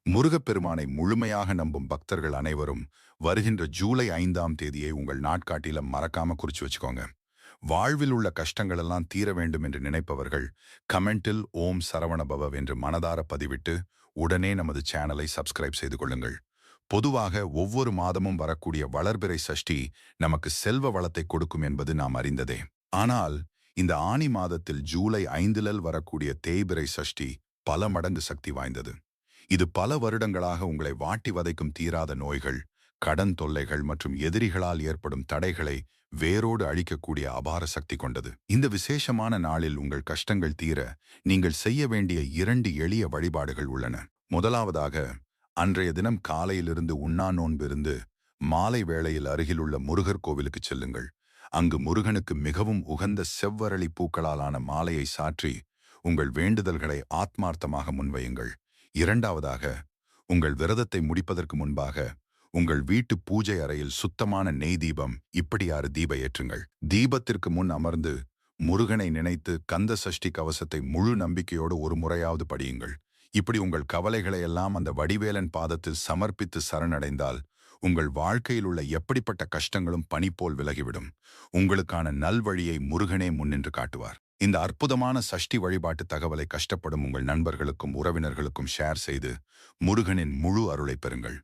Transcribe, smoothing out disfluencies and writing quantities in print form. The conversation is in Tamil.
முருகப்பெருமானை முழுமையாக நம்பும் பக்தர்கள் அனைவரும் வருகின்ற ஜூலை 5ஆம் தேதியை உங்கள் நாட்காட்டில மறக்காம குறிச்சு வச்சுக்கோங்க. வாழ்வில் உள்ள கஷ்டங்கள் எல்லாம் தீர வேண்டும் என்று நினைப்பவர்கள் கமெண்டில் ஓம் சரவணபவ என்று மனதார பதிவிட்டு உடனே நமது சேனலை சப்ஸ்கிரைப் செய்து கொள்ளுங்கள். பொதுவாக ஒவ்வொரு மாதமும் வரக்கூடிய வளர்பிறை சஷ்டி நமக்கு செல்வ வளத்தை கொடுக்கும் என்பது நாம் அறிந்ததே. ஆனால் இந்த ஆனி மாதத்தில் ஜூலை 5 வரக்கூடிய தேய்பிறை சஷ்டி பல மடங்கு சக்தி வாய்ந்தது. இது பல வருடங்களாக உங்களை வாட்டி வதைக்கும் தீராத நோய்கள், கடன் தொல்லைகள் மற்றும் எதிரிகளால் ஏற்படும் தடைகளை வேரோடு அழிக்கக்கூடிய அபார சக்தி கொண்டது. இந்த விசேஷமான நாளில் உங்கள் கஷ்டங்கள் தீர நீங்கள் செய்ய வேண்டிய 2 எளிய வழிபாடுகள் உள்ளன. முதலாவதாக, அன்றைய தினம் காலையிலிருந்து உண்ணா நோன்பிருந்து மாலை வேளையில் அருகிலுள்ள முருகர் கோவிலுக்கு செல்லுங்கள். அங்கு முருகனுக்கு மிகவும் உகந்த செவ்வரளி பூக்களாலான மாலையை சாற்றி உங்கள் வேண்டுதல்களை ஆத்மார்த்தமாக முன்வையுங்கள். இரண்டாவதாக, உங்கள் விரதத்தை முடிப்பதற்கு முன்பாக உங்கள் வீட்டு பூஜை அறையில் சுத்தமான நெய் தீபம் இப்படியாறு தீப ஏற்றுங்கள். தீபத்திற்கு முன் அமர்ந்து முருகனை நினைத்து கந்த சஷ்டி கவசத்தை முழு நம்பிக்கையோடு ஒரு முறையாவது படியுங்கள். இப்படி உங்கள் கவலைகளை எல்லாம் அந்த வடிவேலன் பாதத்தில் சமர்ப்பித்து சரணடைந்தால் உங்கள் வாழ்க்கையில் உள்ள எப்படிப்பட்ட கஷ்டங்களும் பனி போல் விலகிவிடும். உங்களுக்கான நல்வழியை முருகனே முன்னின்று காட்டுவார். இந்த அற்புதமான சஷ்டி வழிபாட்டு தகவலை கஷ்டப்படும் உங்கள் நண்பர்களுக்கும் உறவினர்களுக்கும் ஷேர் செய்து முருகனின் முழு அருளை பெறுங்கள்.